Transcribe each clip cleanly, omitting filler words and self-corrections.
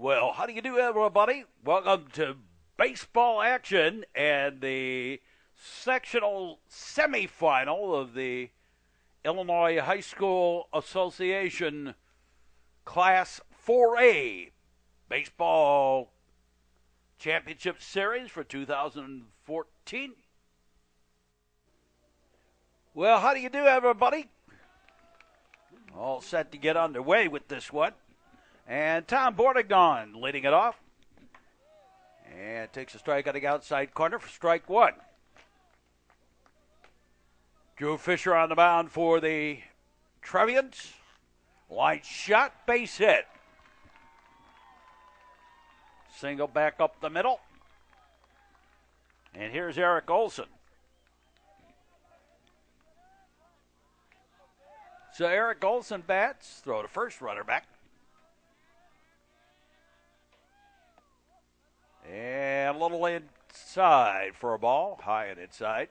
Well, how do you do, everybody? Welcome to baseball action and the sectional semifinal of the Illinois High School Association Class 4A Baseball Championship Series for 2014. Well, how do you do, everybody? All set to get underway with this one. And Tom Bordignon leading it off. And takes a strike on the outside corner for strike one. Drew Fisher on the mound for the Trevians. Line shot, base hit. Single back up the middle. And here's Eric Olson. So Eric Olson bats, throw to first, runner back. And a little inside for a ball, high and inside.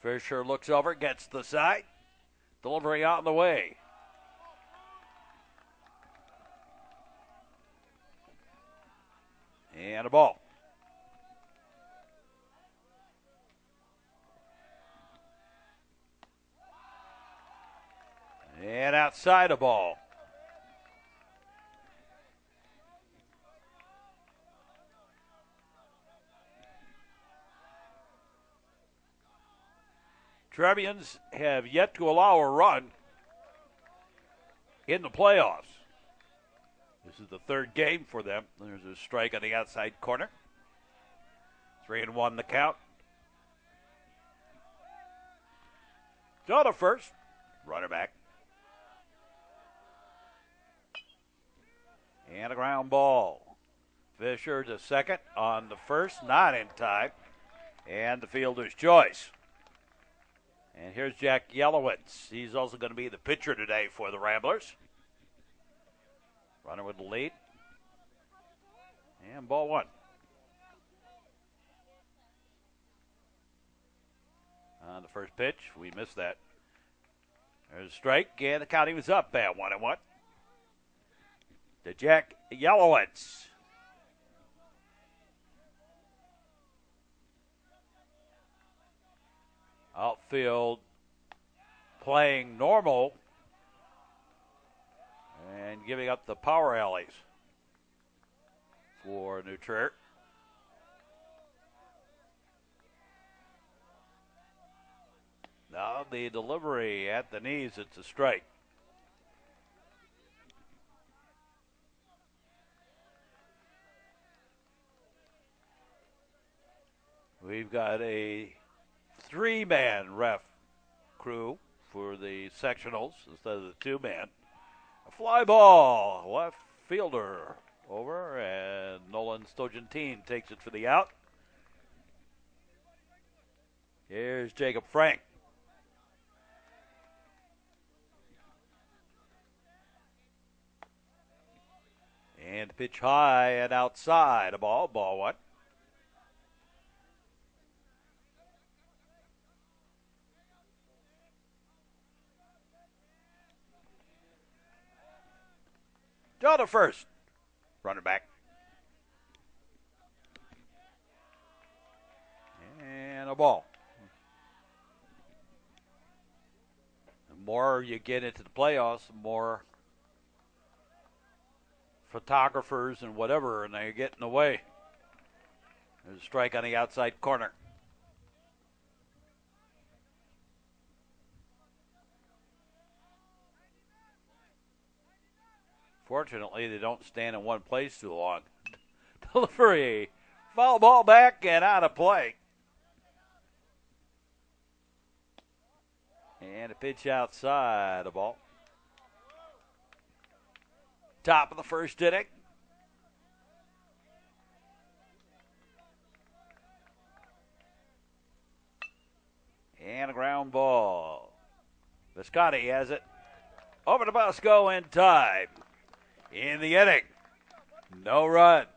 Fisher looks over, gets the side. Delivery out in the way. And a ball. And outside a ball. Trevians have yet to allow a run in the playoffs. This is the third game for them. There's a strike on the outside corner. 3-1 the count. Draw to first. Runner back. And a ground ball. Fisher to second on the first, not in time. And the fielder's choice. And here's Jack Yelowitz. He's also going to be the pitcher today for the Ramblers. Runner with the lead. And ball one. On the first pitch, we missed that. There's a strike, and the counting was up at 1-1. To Jack Yelowitz. Outfield playing normal and giving up the power alleys for New Trier. Now the delivery at the knees, it's a strike. We've got a three-man ref crew for the sectionals instead of the two-man. A fly ball, left fielder over, and Nolan Stogentine takes it for the out. Here's Jacob Frank. And pitch high and outside, ball one. Draw to first. Runner back. And a ball. The more you get into the playoffs, the more photographers and whatever, and they get in the way. There's a strike on the outside corner. Fortunately, they don't stand in one place too long. Delivery. Foul ball back and out of play. And a pitch outside the ball. Top of the first inning. And a ground ball. Visconti has it. Over to Bosco in time. In the inning, no runs,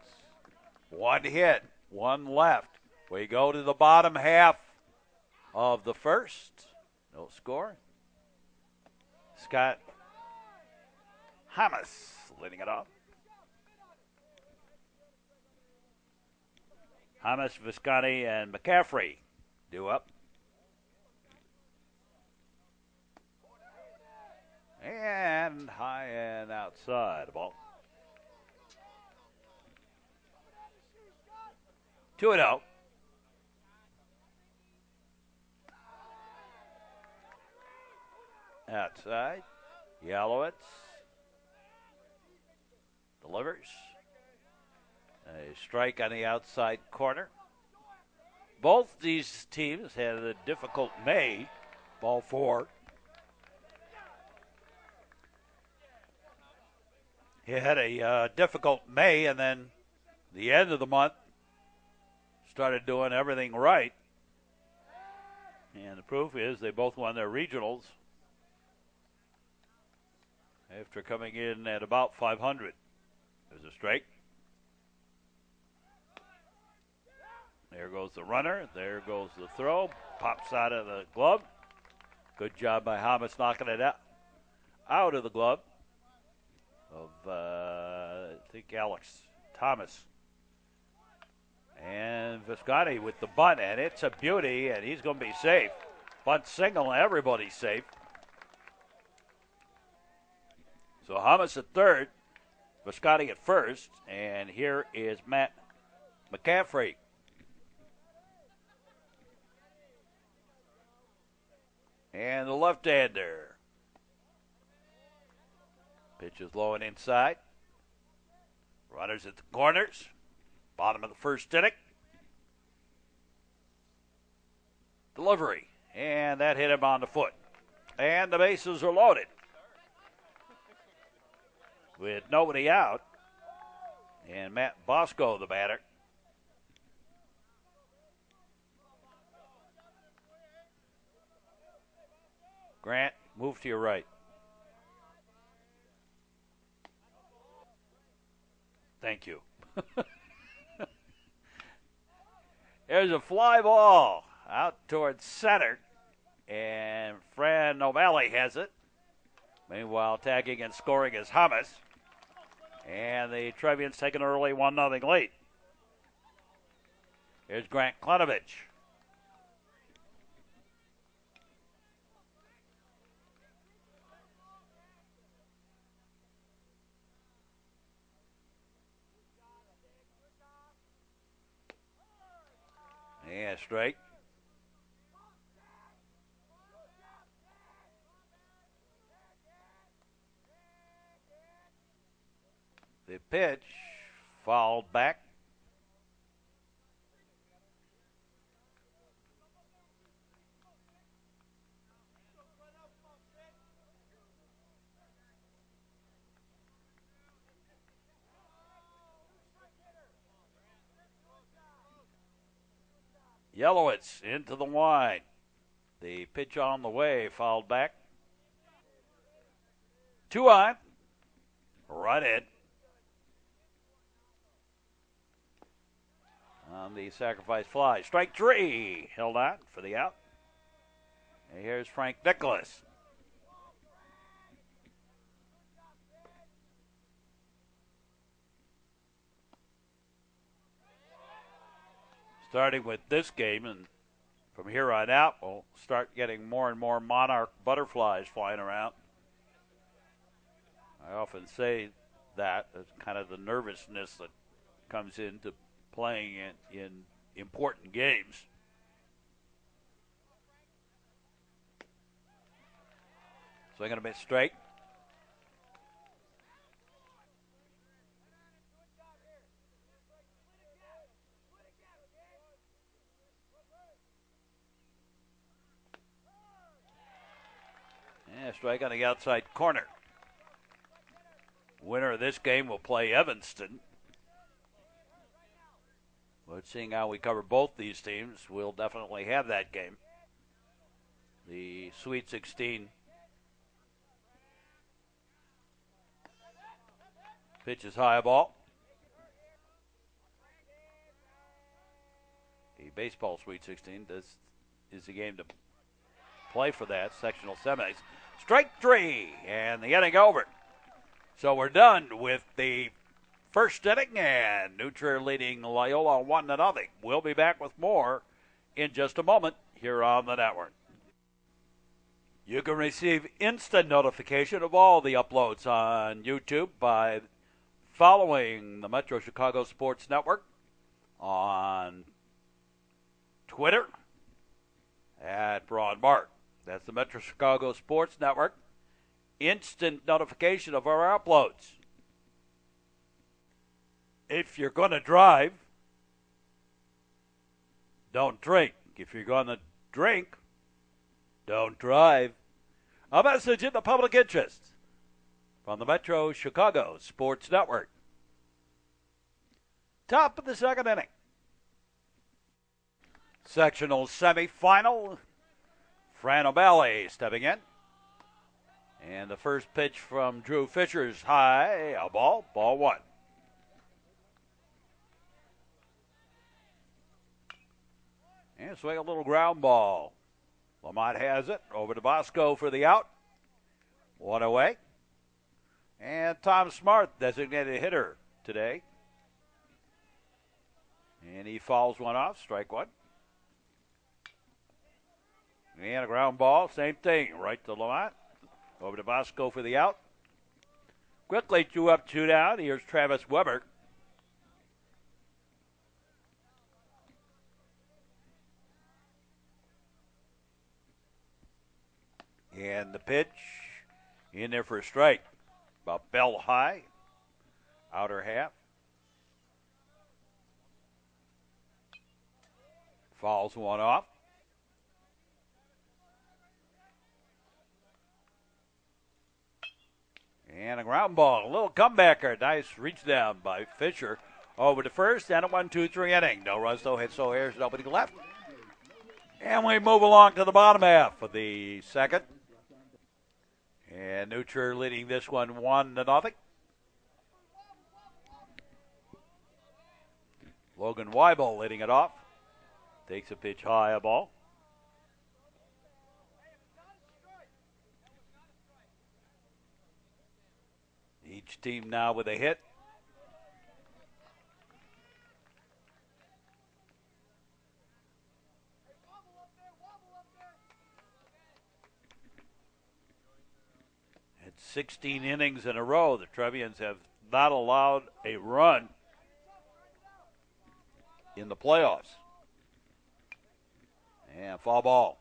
one hit, one left. We go to the bottom half of the first. No score. Scott Hamas leading it off. Hamas, Visconti, and McCaffrey due up. And high and outside the ball. 2-0. Outside. Yalowitz delivers. A strike on the outside corner. Both these teams had a difficult May. Ball 4. He had a difficult May, and then the end of the month started doing everything right. And the proof is they both won their regionals after coming in at about 500. There's a strike. There goes the runner. There goes the throw. Pops out of the glove. Good job by Hamas knocking it out of the glove of, I think, Alex Thomas. And Visconti with the bunt, and it's a beauty, and he's going to be safe. Bunt single, and everybody's safe. So Hamas at third, Visconti at first, and here is Matt McCaffrey. And the left-hander. Pitch is low and inside. Runners at the corners. Bottom of the first inning. Delivery. And that hit him on the foot. And the bases are loaded. With nobody out. And Matt Bosco, the batter. Grant, move to your right. Thank you. There's a fly ball out towards center, and Fran O'Malley has it. Meanwhile, tagging and scoring is Hamas. And the Trevians take an early 1-0 lead. Here's Grant Klanovich. Yeah, straight. The pitch fouled back. Yelowitz into the line. The pitch on the way, fouled back. 2 on. Right in. On the sacrifice fly. Strike 3. Held on for the out. And here's Frank Nicholas. Starting with this game, and from here on out, we'll start getting more and more monarch butterflies flying around. I often say that as kind of the nervousness that comes into playing in important games. Swing and a miss straight. Yeah, strike on the outside corner. Winner of this game will play Evanston. But seeing how we cover both these teams, we'll definitely have that game. The Sweet 16. Pitch is high ball. The baseball Sweet 16. This is the game to play for that. Sectional semis. Strike 3, and the inning over. So we're done with the first inning, and Nutria leading Loyola 1-0. We'll be back with more in just a moment here on the network. You can receive instant notification of all the uploads on YouTube by following the Metro Chicago Sports Network on Twitter at Broadmark. That's the Metro Chicago Sports Network. Instant notification of our uploads. If you're going to drive, don't drink. If you're going to drink, don't drive. A message in the public interest from the Metro Chicago Sports Network. Top of the second inning. Sectional semifinal. Fran O'Malley stepping in. And the first pitch from Drew Fisher's high. A ball. Ball one. And swing a little ground ball. Lamont has it. Over to Bosco for the out. One away. And Tom Smart, designated hitter today. And he fouls one off. Strike one. And a ground ball. Same thing. Right to Lamont. Over to Bosco for the out. Quickly 2 up, 2 down. Here's Travis Weber. And the pitch in there for a strike. About bell high. Outer half. Fouls one off. And a ground ball. A little comebacker. Nice reach down by Fisher. Over to first. And a 1-2-3 inning. No runs, no hits, no errors. Nobody left. And we move along to the bottom half of the second. And Nutria leading this one 1-0. Logan Weibel leading it off. Takes a pitch high, a ball. Each team now with a hit. At 16 innings in a row, the Trevians have not allowed a run in the playoffs. And foul ball.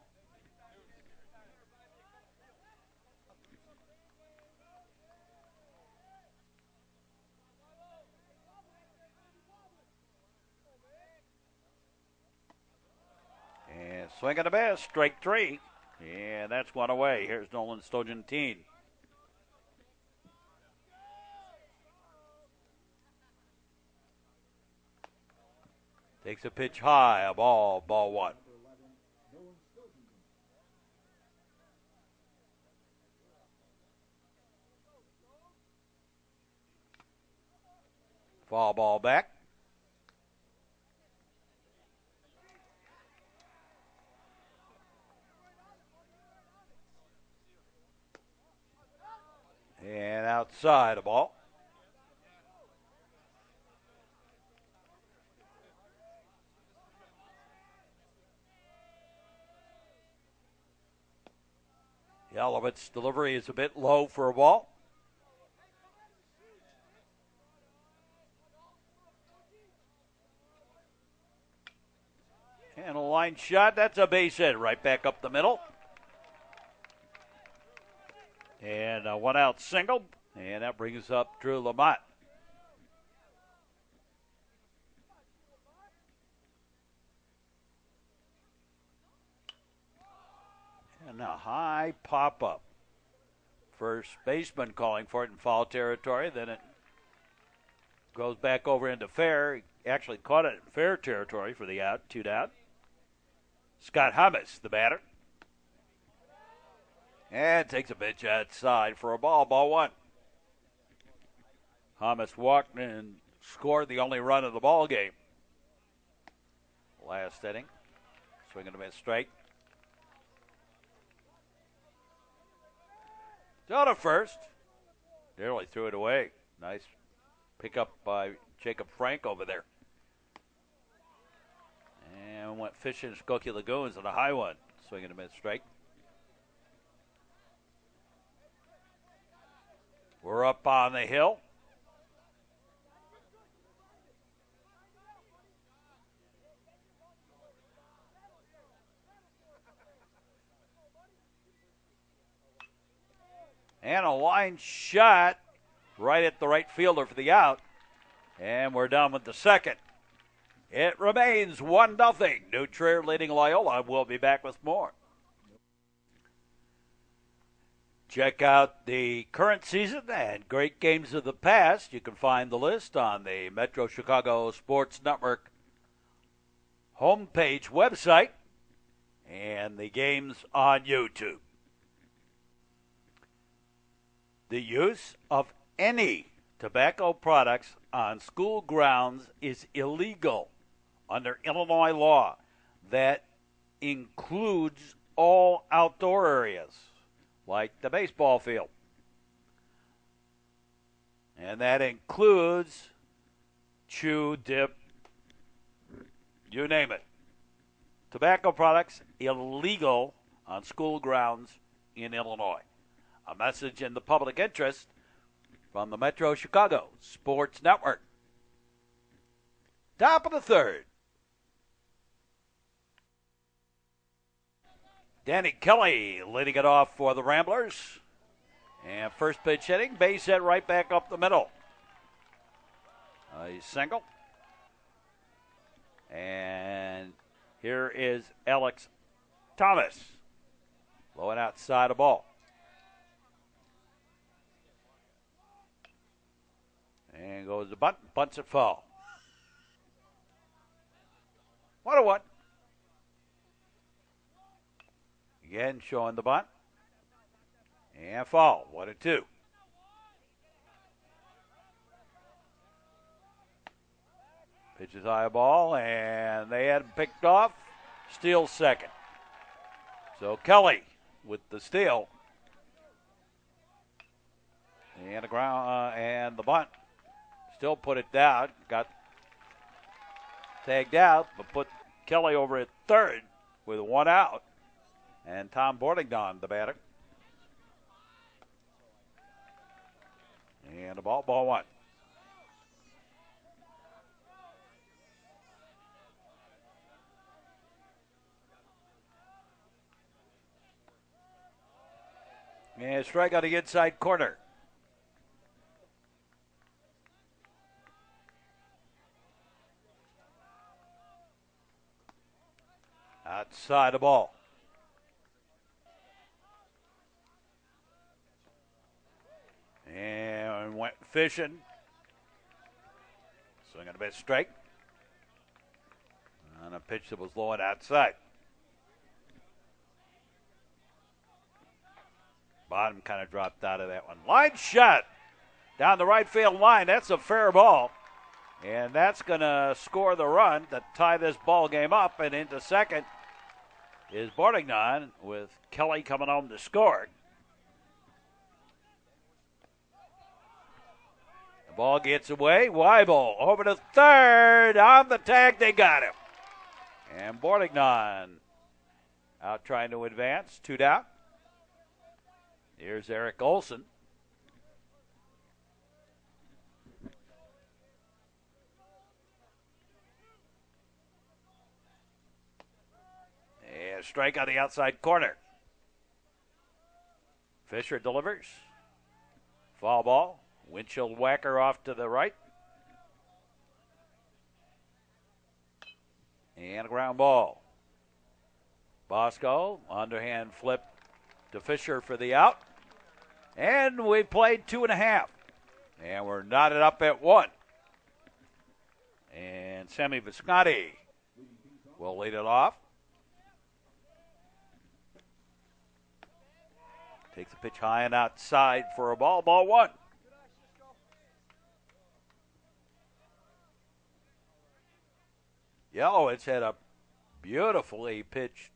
And swing and a miss, strike 3. And that's one away. Here's Nolan Stogentine. Takes a pitch high, a ball, ball one. Foul ball back. And outside a ball. Yelovit's delivery is a bit low for a ball. And a line shot. That's a base hit right back up the middle. And a 1-out single. And that brings up Drew Lamont. And a high pop-up. First baseman calling for it in foul territory. Then it goes back over into fair. He actually caught it in fair territory for the out, 2 down. Scott Hummus, the batter. And takes a pitch outside for a ball, ball one. Hummus walked and scored the only run of the ball game. Last inning. Swing and a miss, strike. Down to first. Nearly threw it away. Nice Pick up by Jacob Frank over there. And went fishing Skokie Lagoons on a high one. Swinging a mid-strike. We're up on the hill. And a line shot right at the right fielder for the out. And we're done with the second. It remains 1-0. New Trier leading Loyola. We'll be back with more. Check out the current season and great games of the past. You can find the list on the Metro Chicago Sports Network homepage website and the games on YouTube. The use of any tobacco products on school grounds is illegal under Illinois law. That includes all outdoor areas, like the baseball field. And that includes chew, dip, you name it. Tobacco products illegal on school grounds in Illinois. A message in the public interest from the Metro Chicago Sports Network. Top of the third. Danny Kelly leading it off for the Ramblers. And first pitch hitting, base hit right back up the middle. A single. And here is Alex Thomas. Low and outside the ball. And goes the bunt, bunts it foul. 1-1. Again, showing the bunt. And foul. 1-2. Pitches high ball, and they had him picked off. Steals second. So Kelly with the steal. And the ground and the bunt. Still put it down. Got tagged out, but put Kelly over at third with one out. And Tom Bordignon, the batter. And the ball one. And strike on the inside corner. Outside the ball. And went fishing. Swinging a bit straight. On a pitch that was low and outside. Bottom kind of dropped out of that one. Line shot down the right field line. That's a fair ball. And that's going to score the run to tie this ball game up. And into second is Bordignon with Kelly coming home to score. The ball gets away. Weibel over to third. On the tag, they got him. And Bordignon out trying to advance. 2 down. Here's Eric Olson. And a strike on the outside corner. Fisher delivers. Foul ball. Windshield whacker off to the right. And a ground ball. Bosco, underhand flip to Fisher for the out. And we played 2.5. And we're knotted up at 1. And Sammy Visconti will lead it off. Takes the pitch high and outside for a ball. Ball 1. Yelowitz had a beautifully pitched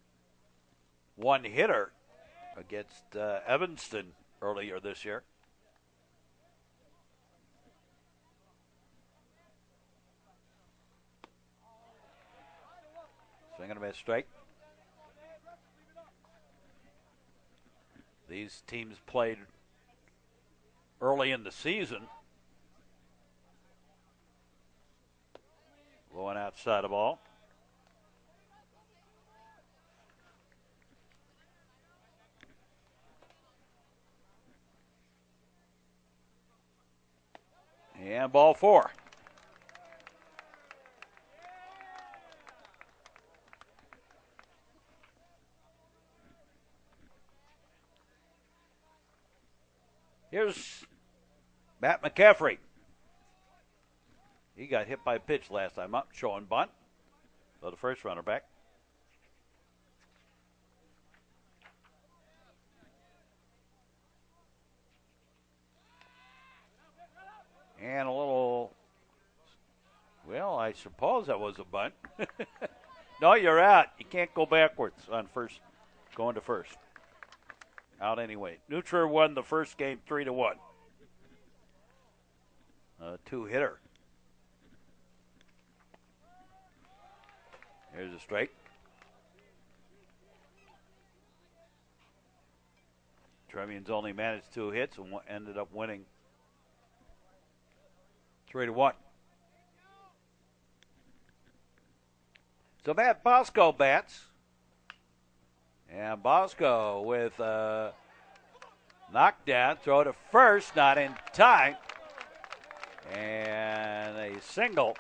one hitter against Evanston earlier this year. Swing and a miss strike. These teams played early in the season. Going outside the ball. And ball 4. Here's Matt McCaffrey. He got hit by a pitch last time up, showing bunt. So the first runner back. And a little, well, I suppose that was a bunt. No, you're out. You can't go backwards on first, going to first. Out anyway. Neutral won the first game 3-1. A 2-hitter. Here's a strike. Trevians only managed 2 hits and ended up winning 3-1. So Matt Bosco bats. And Bosco with a knockdown, throw to first, not in time. And a single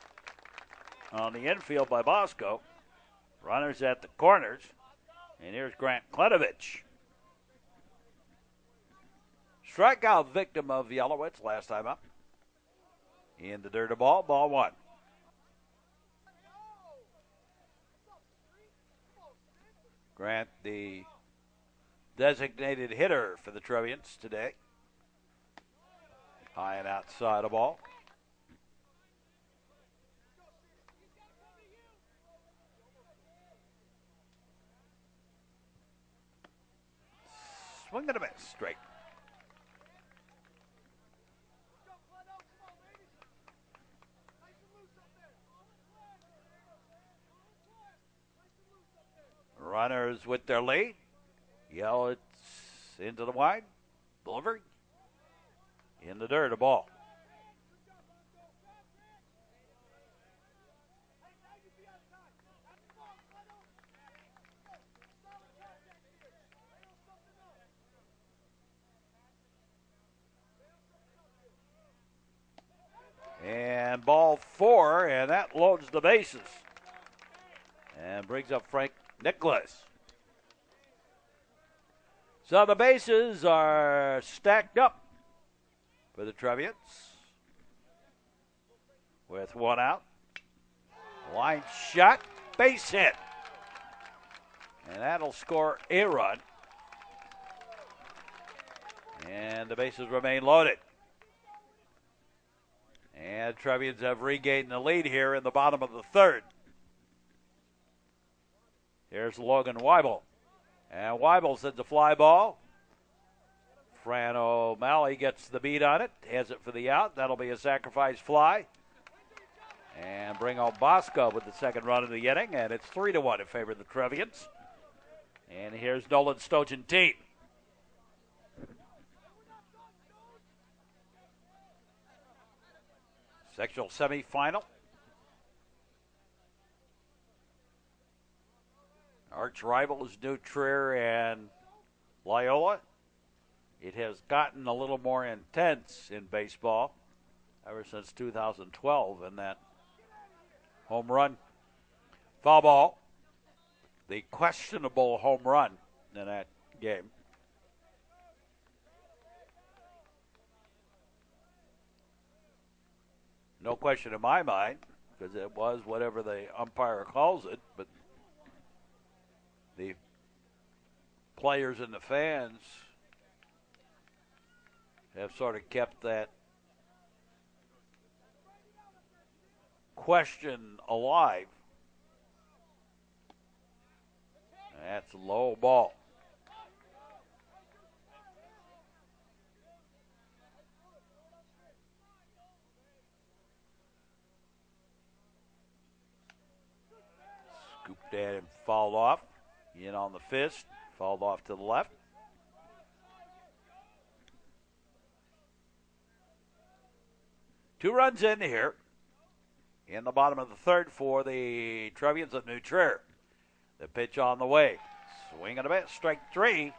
on the infield by Bosco. Runners at the corners. And here's Grant Klenovich. Strikeout victim of Yellowitz last time up. In the dirt of ball 1. Grant, the designated hitter for the Trevians today. High and outside the ball. Swing and a miss, straight. Runners with their lead. Yellowitz into the wide. Delivery. In the dirt, a ball. And ball 4, and that loads the bases. And brings up Frank Nicholas. So the bases are stacked up for the Trevians. With 1 out. Line shot, base hit. And that'll score a run. And the bases remain loaded. And Trevians have regained the lead here in the bottom of the 3rd. Here's Logan Weibel. And Weibel sends a fly ball. Fran O'Malley gets the beat on it. Has it for the out. That'll be a sacrifice fly. And bring on Bosco with the second run of the inning. And it's 3-1 in favor of the Trevians. And here's Nolan Stojan-Teen. Sectional semifinal. Arch rivals New Trier and Loyola. It has gotten a little more intense in baseball ever since 2012 in that home run. Foul ball. The questionable home run in that game. No question in my mind, because it was whatever the umpire calls it, but the players and the fans have sort of kept that question alive. That's a low ball. Scooped in and fouled off. In on the fist. Fouled off to the left. Two runs in here. In the bottom of the third for the Trevians of New Trier. The pitch on the way. Swing and a miss. Strike three.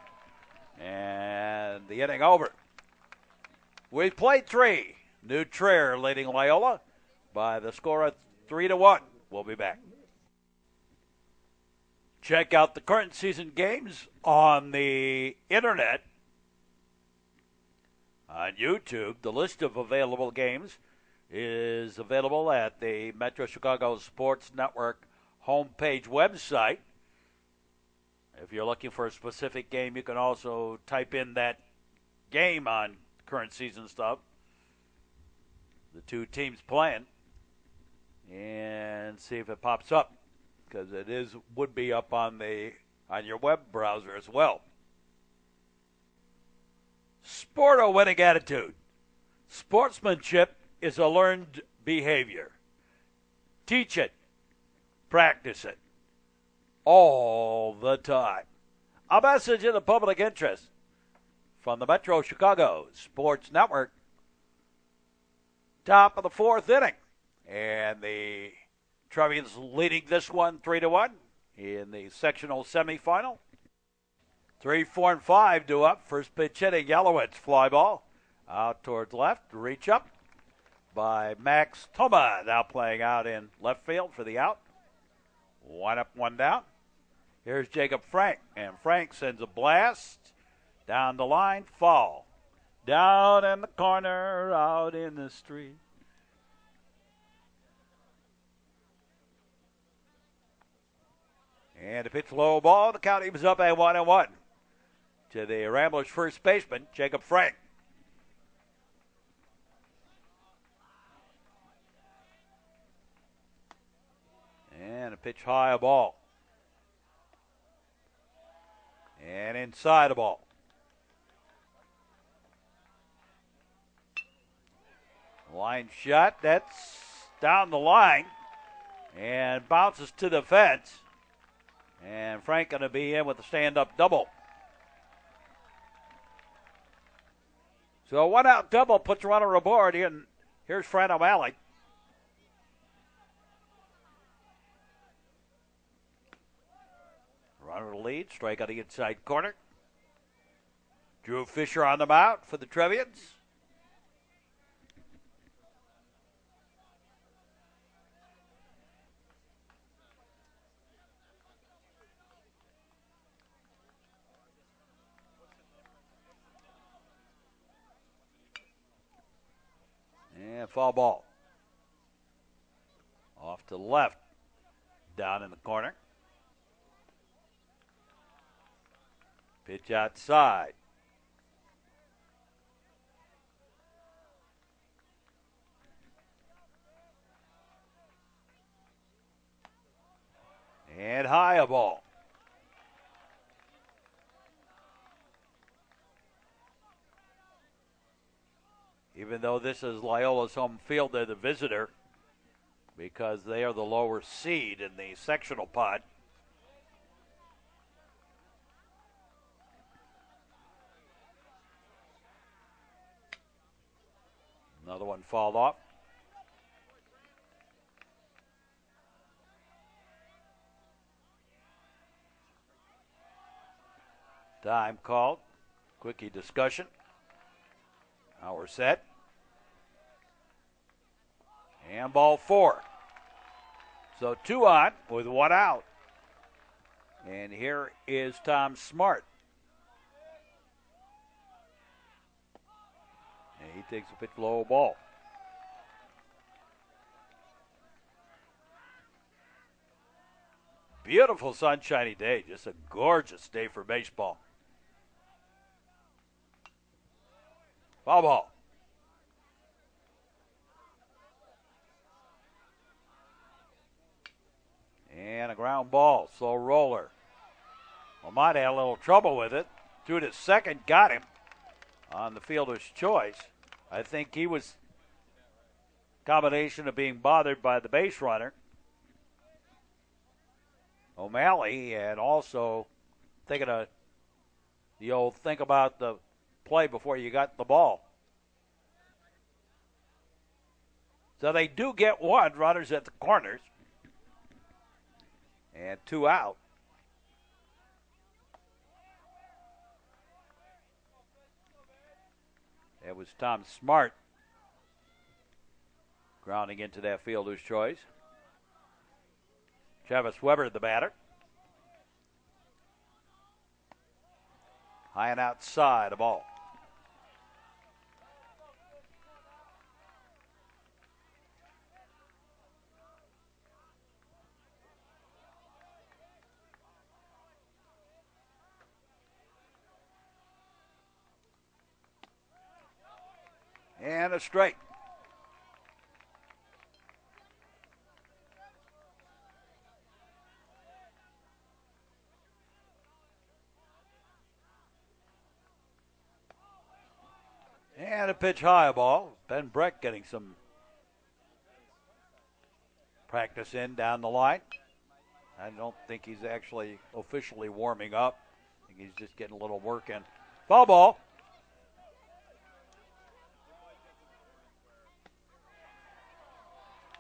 And the inning over. We played three. New Trier leading Loyola by the score of 3-1. We'll be back. Check out the current season games on the internet. On YouTube, the list of available games is available at the Metro Chicago Sports Network homepage website. If you're looking for a specific game, you can also type in that game on current season stuff. The two teams playing. And see if it pops up. Because it would be up on your web browser as well. Sport a winning attitude. Sportsmanship is a learned behavior. Teach it. Practice it. All the time. A message in the public interest from the Metro Chicago Sports Network. Top of the fourth inning. And the Trevians leading this one 3-1 in the sectional semifinal. 3, 4, and 5 due up. First pitch hitting Yellowitz. Fly ball out towards left. Reach up by Max Thoma. Now playing out in left field for the out. 1 up, 1 down. Here's Jacob Frank. And Frank sends a blast down the line. Foul. Down in the corner, out in the street. And a pitch low ball. The count evens up at 1-1 to the Ramblers' first baseman, Jacob Frank. And a pitch high, a ball. And inside a ball. Line shot. That's down the line. And bounces to the fence. And Frank going to be in with a stand-up double. So a one-out double puts a runner aboard. And here's Fran O'Malley. Runner to lead. Strike on the inside corner. Drew Fisher on the mound for the Trevians. And foul ball. Off to the left. Down in the corner. Pitch outside. And high a ball. Even though this is Loyola's home field, they're the visitor because they are the lower seed in the sectional pot. Another one fouled off. Time called. Quickie discussion. Now we're set. And ball 4. So 2 on with 1 out. And here is Tom Smart. And he takes a pitch low ball. Beautiful sunshiny day. Just a gorgeous day for baseball. Foul ball. And a ground ball. Slow roller. Well, might have a little trouble with it. Threw to second. Got him on the fielder's choice. I think he was combination of being bothered by the base runner O'Malley, and also thinking of the old think about the play before you got the ball. So they do get one, runners at the corners, and 2 out. It was Tom Smart grounding into that fielder's choice. Travis Weber, the batter. High and outside, a ball. And a strike. And a pitch high ball. Ben Breck getting some practice in down the line. I don't think he's actually officially warming up. I think he's just getting a little work in. Foul ball.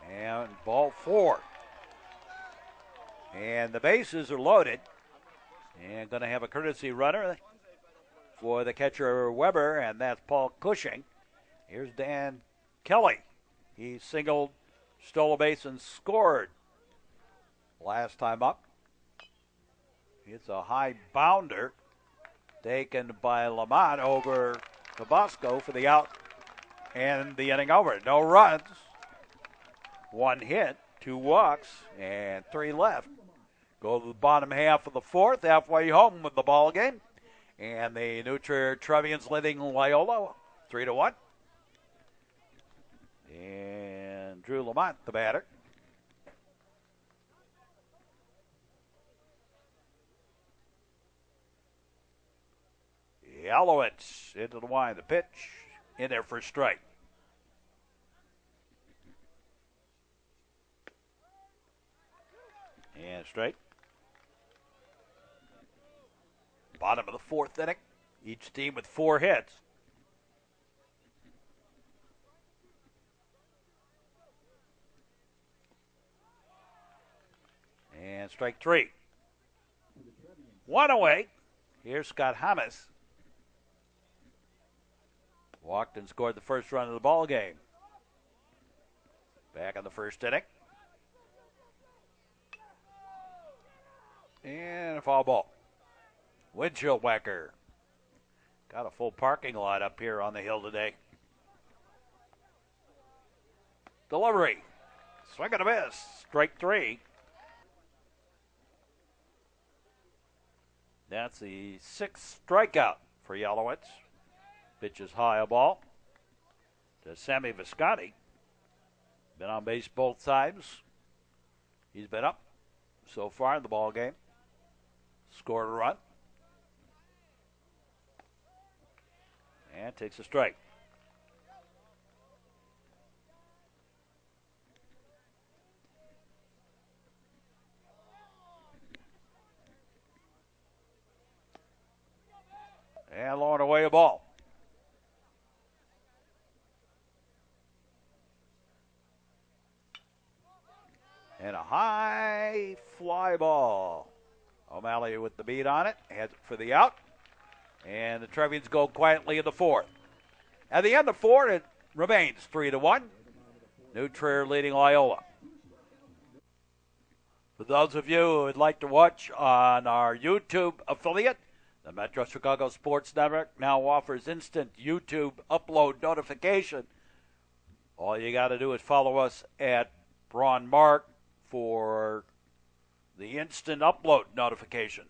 And ball 4. And the bases are loaded. And going to have a courtesy runner for the catcher Weber, and that's Paul Cushing. Here's Dan Kelly. He singled, stole a base, and scored last time up. It's a high bounder taken by Lamont over Tabasco for the out and the inning over. No runs, 1 hit, 2 walks, and 3 left. Go to the bottom half of the 4th, halfway home with the ball game. And the New Trevians leading Loyola 3-1. And Drew Lamont, the batter. Yalowitz into the line. The pitch in there for a strike. And straight. Bottom of the 4th inning. Each team with 4 hits. And strike 3. 1 away. Here's Scott Hamas. Walked and scored the first run of the ball game. Back in the 1st inning. And a foul ball. Windshield whacker. Got a full parking lot up here on the hill today. Delivery. Swing and a miss. Strike 3. That's the 6th strikeout for Yalowitz. Pitches high, a ball to Sammy Visconti. Been on base both times. He's been up so far in the ball game. Scored a run. And takes a strike. And lowering away a ball. And a high fly ball. O'Malley with the beat on it. Has it for the out. And the Trevians go quietly in the 4th. At the end of 4, it remains 3-1. New Trier leading Loyola. For those of you who would like to watch on our YouTube affiliate, the Metro Chicago Sports Network now offers instant YouTube upload notification. All you got to do is follow us at Braun Mark for the instant upload notification.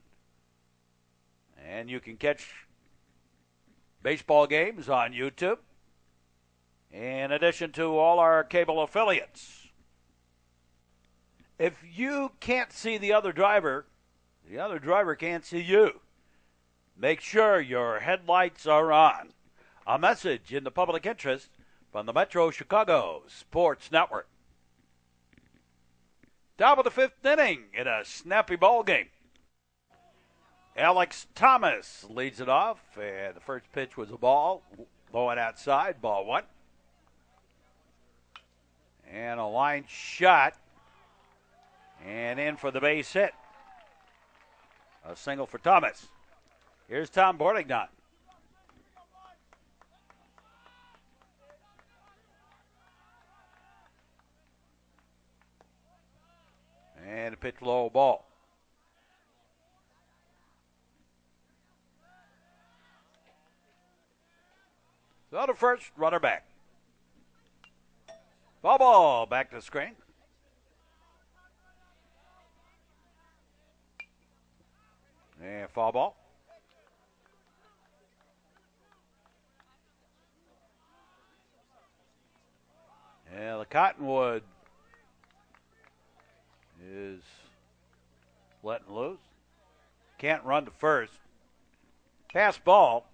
And you can catch baseball games on YouTube, in addition to all our cable affiliates. If you can't see the other driver can't see you. Make sure your headlights are on. A message in the public interest from the Metro Chicago Sports Network. Top of the fifth inning in a snappy ball game. Alex Thomas leads it off, and the first pitch was a ball, low and outside, ball one. And a line shot, and in for the base hit. A single for Thomas. Here's Tom Bordignon. And a pitch low ball. So to first, runner back. Foul ball, back to the screen. And foul ball. And the Cottonwood is letting loose. Can't run to first. Pass ball.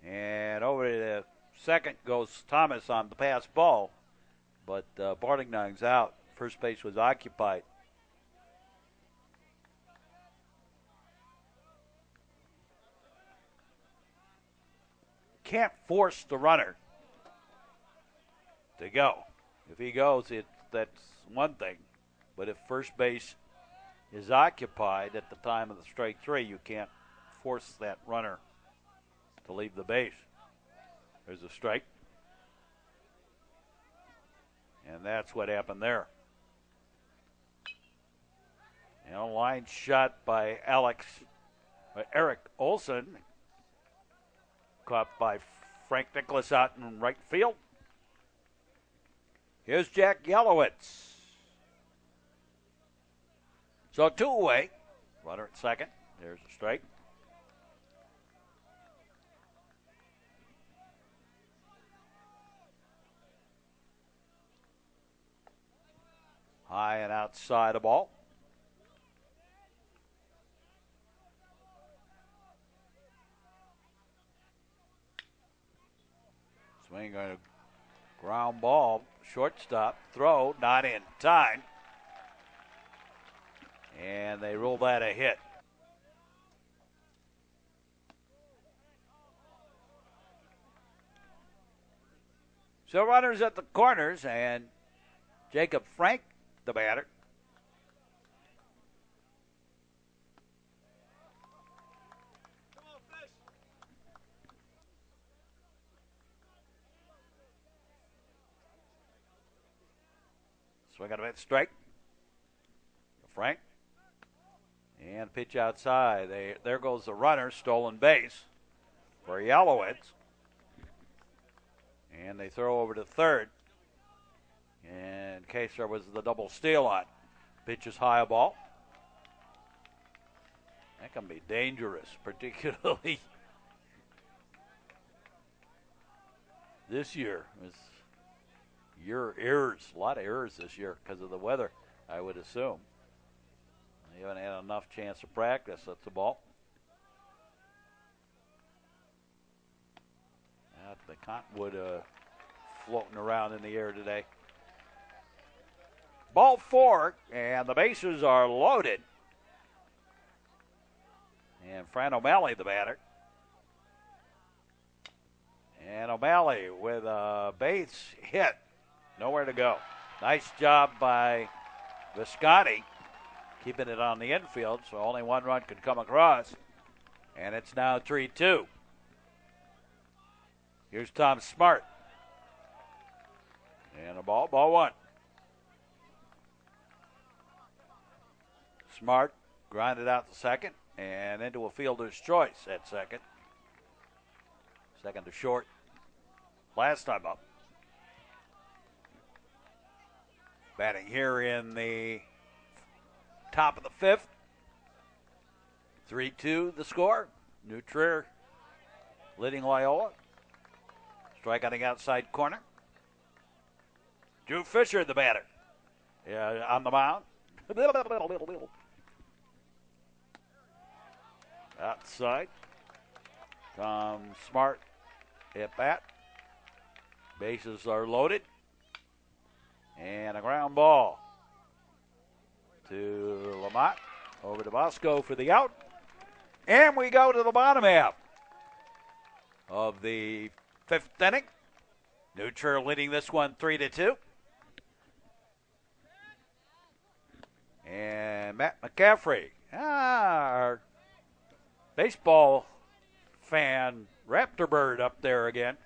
And over to the second goes Thomas on the pass ball. But Bordignon's out. First base was occupied. Can't force the runner to go. If he goes, that's one thing. But if first base is occupied at the time of the strike three, you can't force that runner to leave the base. There's a strike. And that's what happened there. And a line shot by Eric Olson. Caught by Frank Nicholas out in right field. Here's Jack Yellowitz. So two away. Runner at second. There's a strike. High and outside a ball. Swing on a ground ball. Shortstop throw, not in time. And they rule that a hit. So runners at the corners, and Jacob Frank, the batter. Swing on a bit strike. Frank. And pitch outside. There goes the runner, stolen base for Yellowitz. And they throw over to third in case there was the double steal on. Pitch is high a ball. That can be dangerous, particularly this year. Errors, a lot of errors this year because of the weather, I would assume. They haven't had enough chance to practice. That's the ball. The Cottonwood floating around in the air today. Ball four, and the bases are loaded. And Fran O'Malley, the batter. And O'Malley with a base hit. Nowhere to go. Nice job by Visconti keeping it on the infield, so only one run could come across. And it's now 3-2. Here's Tom Smart. And a ball one. Smart grounded out to second and into a fielder's choice at second. Second to short. Last time up. Batting here in the top of the fifth. 3-2 the score. New Trier leading Loyola. Strike on the outside corner. Drew Fisher, the batter, on the mound. Outside. Tom Smart at bat. Bases are loaded. And a ground ball. to Lamont. Over to Bosco for the out. And we go to the bottom half of the 5th inning. Nutcher leading this one 3-2. And Matt McCaffrey, our baseball fan, Raptor Bird up there again.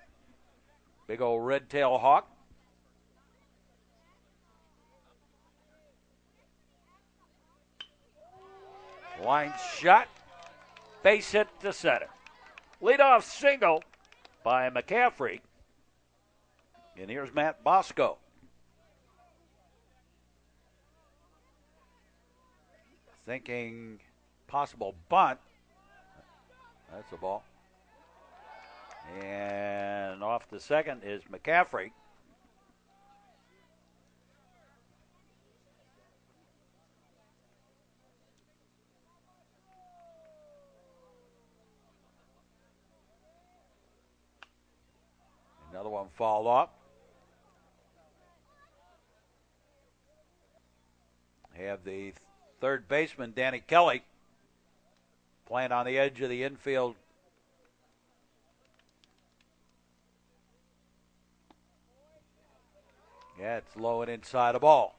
Big old red-tailed hawk. Line shot, base hit to center. Leadoff single by McCaffrey. And here's Matt Bosco. Thinking possible bunt. That's the ball. And off the second is McCaffrey. Another one fouled off. Have the third baseman, Danny Kelly, playing on the edge of the infield. Yeah, it's low and inside the ball.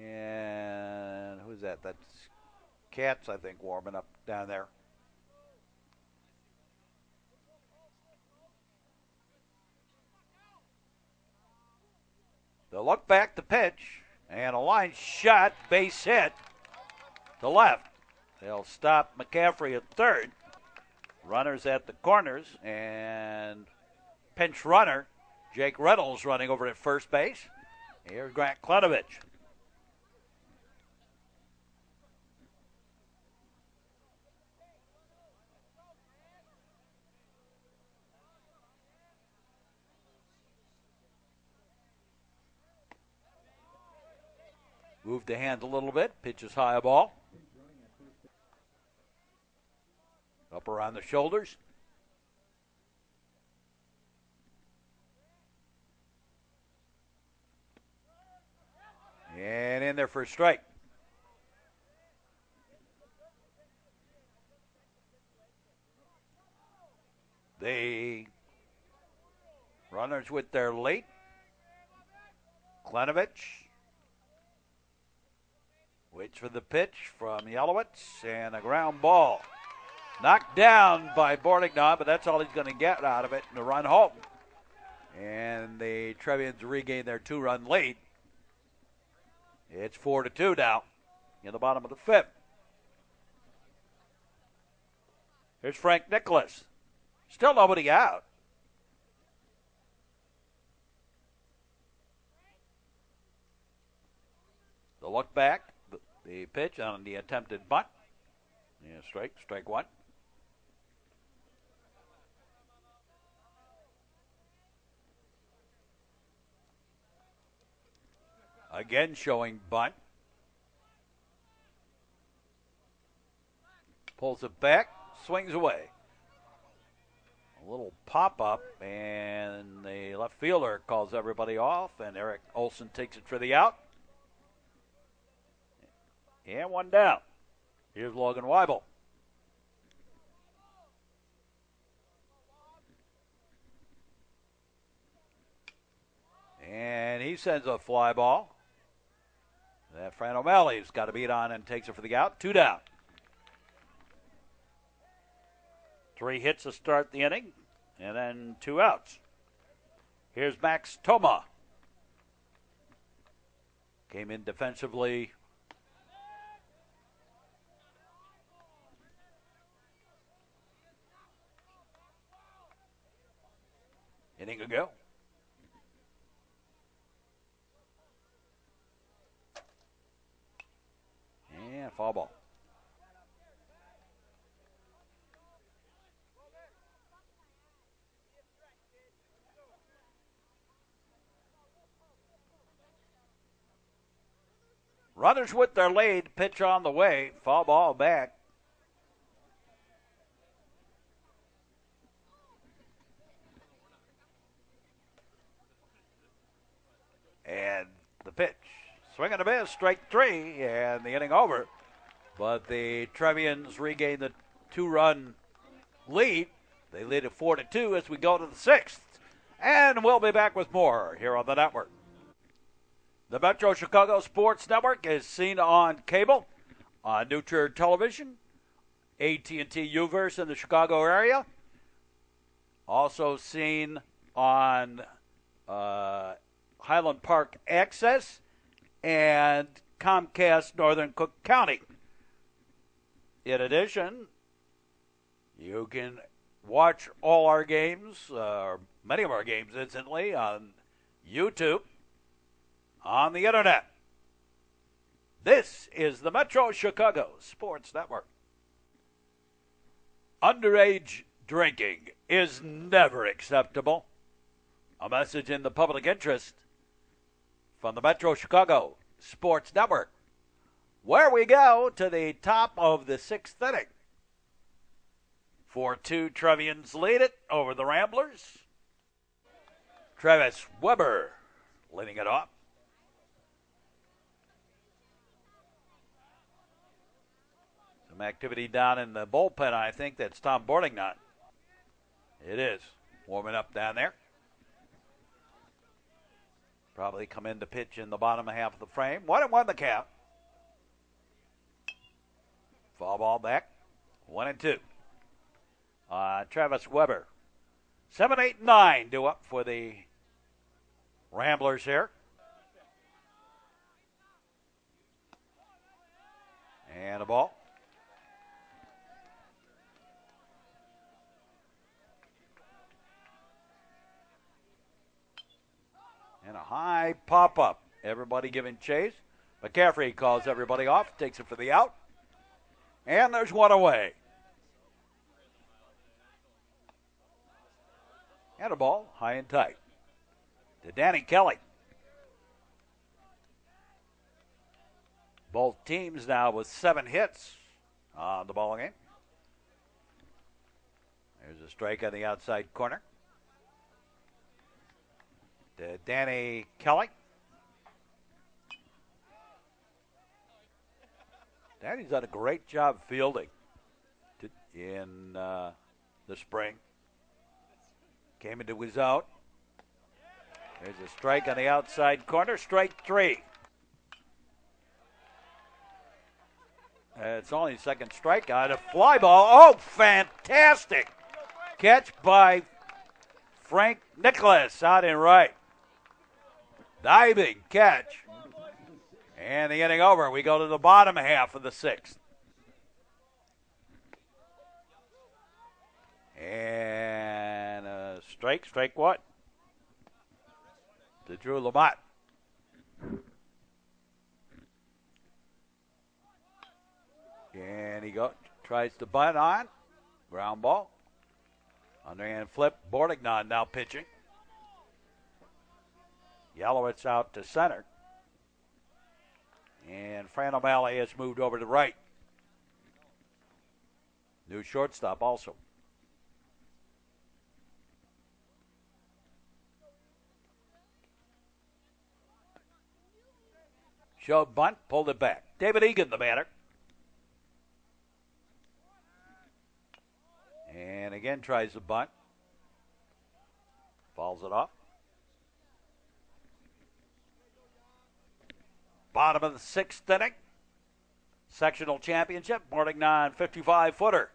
And who's that? That's Cats, I think, warming up down there. The look back to pitch, and a line shot, base hit to left. They'll stop McCaffrey at third. Runners at the corners, and pinch runner, Jake Reynolds running over at first base. Here's Grant Klenovich. Moved the hand a little bit, pitches high a ball. Up around the shoulders. And in there for a strike. The runners with their late. Klenovich waits for the pitch from Yelowitz, and a ground ball. Knocked down by Bordignon, but that's all he's going to get out of it, and a run home. And the Trevians regain their 2-run lead. It's 4-2 now in the bottom of the 5th. Here's Frank Nicholas. Still nobody out. The look back, the pitch on the attempted bunt. Yeah, strike one. Again showing bunt. Pulls it back, swings away. A little pop-up, and the left fielder calls everybody off, and Eric Olson takes it for the out. And one down. Here's Logan Weibel. And he sends a fly ball. That Fran O'Malley's got to beat on and takes it for the out. 2 down. 3 hits to start the inning, and then 2 outs. Here's Max Toma. Came in defensively. Inning ago. And foul ball. Runners with their lead, pitch on the way, foul ball back. And pitch. Swing and a miss, strike three, and the inning over. But the Trevians regain the 2-run lead. They lead it 4-2 as we go to the sixth. And we'll be back with more here on the network. The Metro Chicago Sports Network is seen on cable, on Nutria Television, AT&T Uverse in the Chicago area. Also seen on Highland Park Access and Comcast Northern Cook County. In addition, you can watch all our games, many of our games instantly, on YouTube, on the internet. This is the Metro Chicago Sports Network. Underage drinking is never acceptable. A message in the public interest from the Metro Chicago Sports Network, where we go to the top of the sixth inning. 4-2, Trevians lead it over the Ramblers. Travis Weber leading it off. Some activity down in the bullpen, I think. That's Tom Bordignant. It is. Warming up down there. Probably come in to pitch in the bottom half of the frame. 1-1 the count. Foul ball back. 1-2. Travis Weber. 7, 8, 9 due up for the Ramblers here. And a ball. And a high pop-up. Everybody giving chase. McCaffrey calls everybody off, takes it for the out. And there's one away. And a ball, high and tight, to Danny Kelly. Both teams now with 7 hits on the ball game. There's a strike on the outside corner to Danny Kelly. Danny's done a great job fielding in the spring. Came into his out. There's a strike on the outside corner. Strike 3. It's only second strikeout. A fly ball. Oh, fantastic catch by Frank Nicholas out in right. Diving catch. And the inning over. We go to the bottom half of the sixth. And a strike what? To Drew Lamont. And he tries to bunt on. Ground ball. Underhand flip. Bordignant now pitching. Yellowitz out to center. And Fran O'Malley has moved over to right. New shortstop also. Showed bunt, pulled it back. David Egan, the batter. And again tries the bunt. Fouls it off. Bottom of the sixth inning. Sectional championship. Bordignant 55-footer.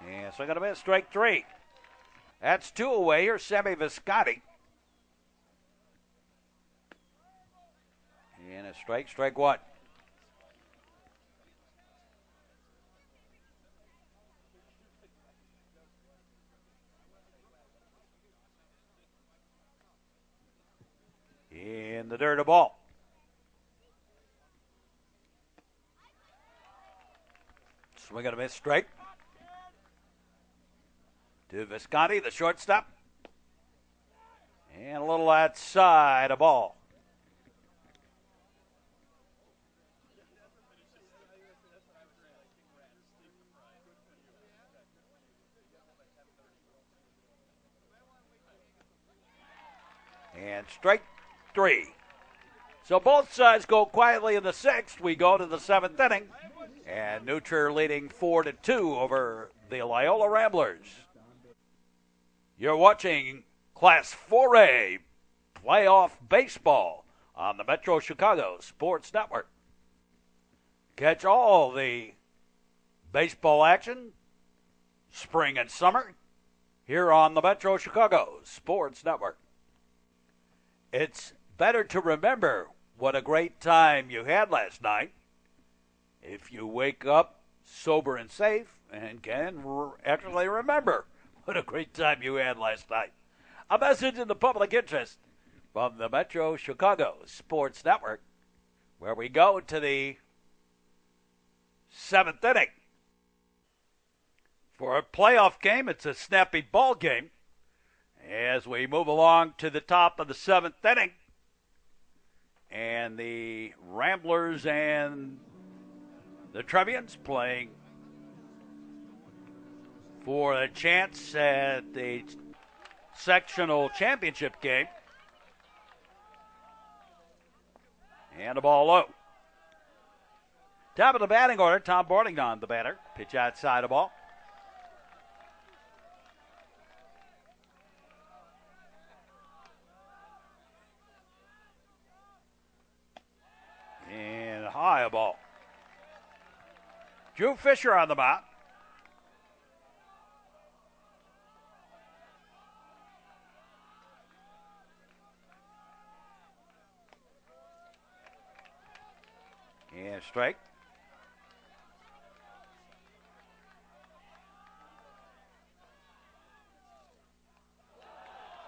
And swing and a miss, strike 3. That's 2 away. Here's Sammy Viscotti. And a strike 1. In the dirt, a ball. Swing and a miss, strike. To Visconti, the shortstop. And a little outside, a ball. And strike three. So both sides go quietly in the sixth. We go to the seventh inning. And Nutcher leading 4-2 over the Loyola Ramblers. You're watching Class 4A playoff baseball on the Metro Chicago Sports Network. Catch all the baseball action, spring and summer, here on the Metro Chicago Sports Network. It's better to remember what a great time you had last night if you wake up sober and safe and can actually remember what a great time you had last night. A message in the public interest from the Metro Chicago Sports Network, where we go to the seventh inning. For a playoff game, it's a snappy ball game as we move along to the top of the seventh inning. And the Ramblers and the Trevians playing for a chance at the sectional championship game. And the ball low. Top of the batting order, Tom Bordignon, the batter. Pitch outside the ball. And high ball. Drew Fisher on the mound. And strike.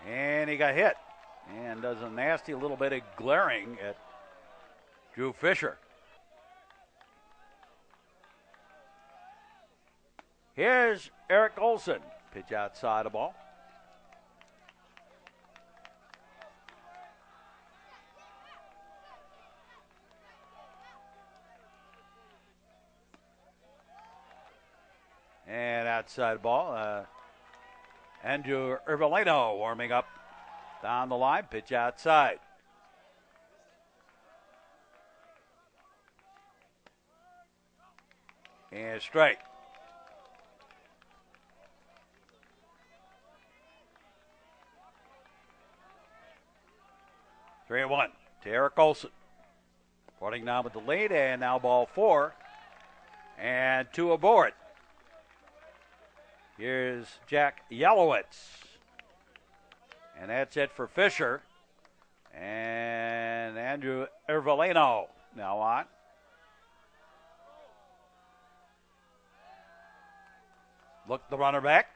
And he got hit. And does a nasty little bit of glaring at Drew Fisher. Here's Eric Olson. Pitch outside the ball. And outside the ball, Andrew Ervelino warming up down the line. Pitch outside. And strike. Three and one to Eric Olson. Porting now with the lead, and now ball four. And two aboard. Here's Jack Yellowitz. And that's it for Fisher. And Andrew Ervelino now on. Look the runner back.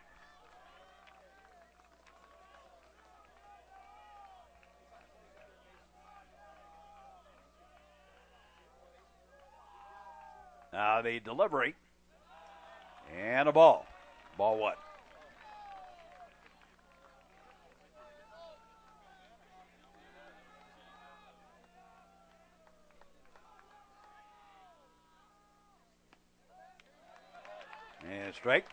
Now the delivery. And a ball. Ball one. And strike.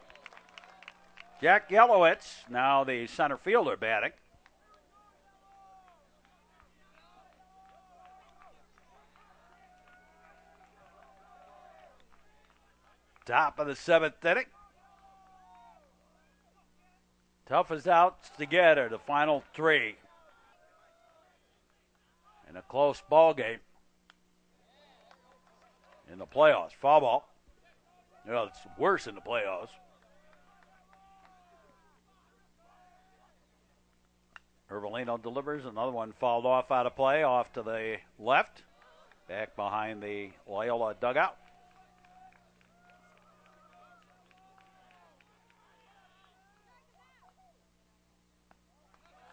Jack Yellowitz, now the center fielder batting. Top of the seventh inning. Toughest outs together, the final three. In a close ball game. In the playoffs. Foul ball. You know, it's worse in the playoffs. Ervelino delivers. Another one fouled off out of play, off to the left. Back behind the Loyola dugout.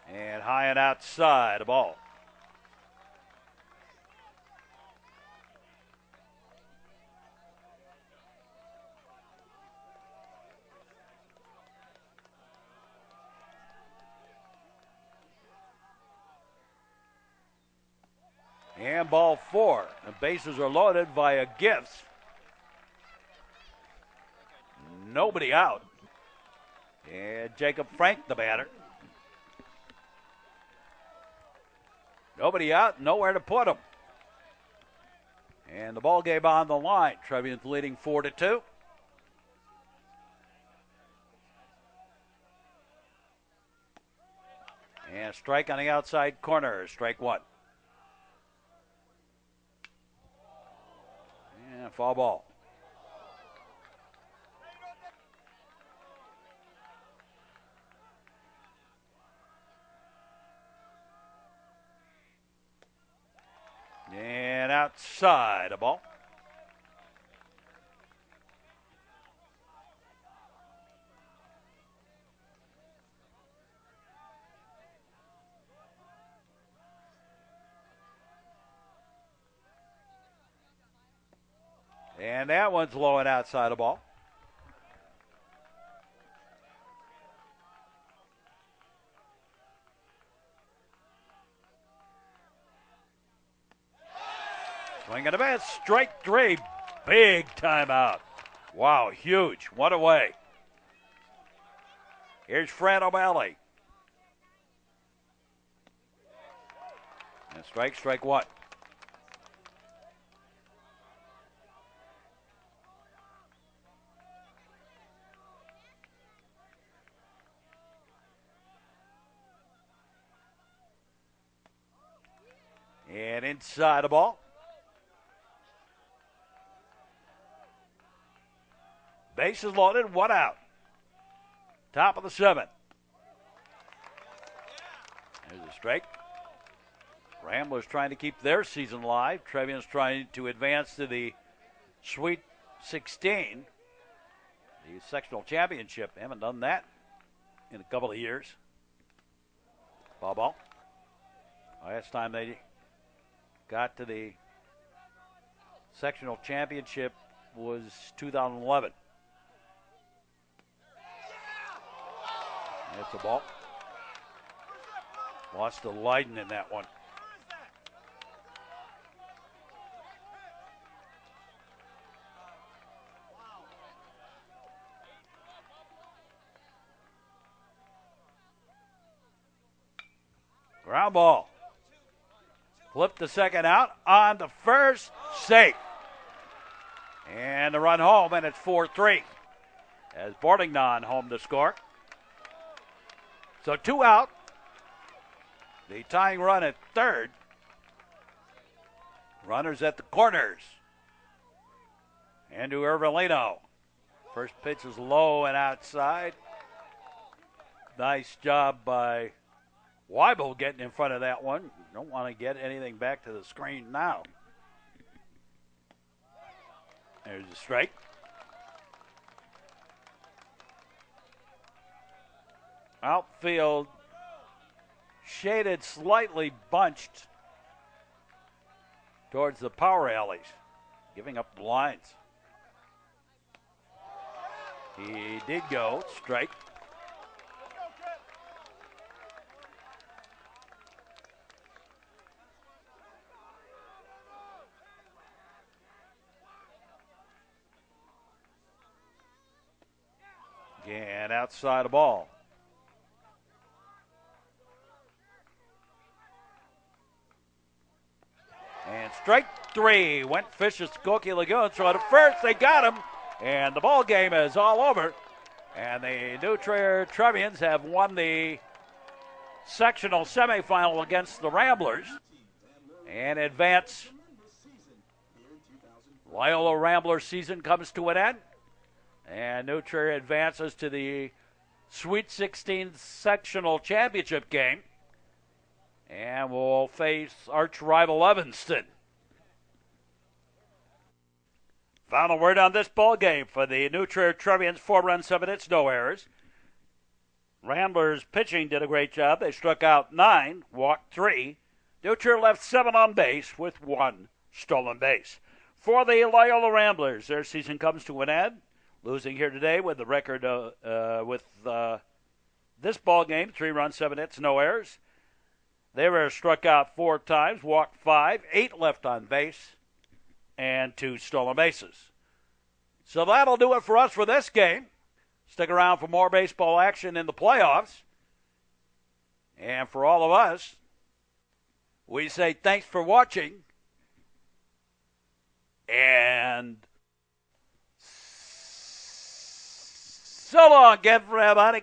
And high and outside, a ball. And ball four. The bases are loaded via gifts. Nobody out. And Jacob Frank, the batter. Nobody out, nowhere to put them. And the ball game on the line. Trevians leading 4-2. And strike on the outside corner. Strike one. And foul ball. And outside a ball. And that one's low and outside a ball. Swing and a miss. Strike three. Big timeout. Wow, huge. One away. Here's Fran O'Malley. And strike one. And inside the ball. Bases loaded, one out. Top of the seventh. There's a strike. Ramblers trying to keep their season alive. Trevians trying to advance to the Sweet 16. The sectional championship. They haven't done that in a couple of years. Ball. Last time they got to the sectional championship was 2011. That's a ball. Lost to Leiden in that one. Ground ball. Flip the second out on the first, safe. And the run home, and it's 4-3 as Bordignon home to score. So two out. The tying run at third. Runners at the corners. Andrew Ervelino. First pitch is low and outside. Nice job by Weibel getting in front of that one. Don't want to get anything back to the screen now. There's a strike. Outfield shaded, slightly bunched towards the power alleys, giving up the lines. He did go, strike. And outside the ball. And strike three. Went Fisher, Skokie Lagoon. So at first they got him. And the ball game is all over. And the New Trier Trevians have won the sectional semifinal against the Ramblers. And advance. Loyola Ramblers season comes to an end. And New Trier advances to the Sweet 16 sectional championship game. And will face arch rival Evanston. Final word on this ball game for the New Trier Trevians: 4 runs, 7 hits, no errors. Ramblers pitching did a great job. They struck out 9, walked 3. New Trier left 7 on base with 1 stolen base. For the Loyola Ramblers, their season comes to an end, losing here today with the record this ball game: 3 runs, 7 hits, no errors. They were struck out 4 times, walked 5, 8 left on base, and 2 stolen bases. So that'll do it for us for this game. Stick around for more baseball action in the playoffs. And for all of us, We say thanks for watching, and so long, everybody.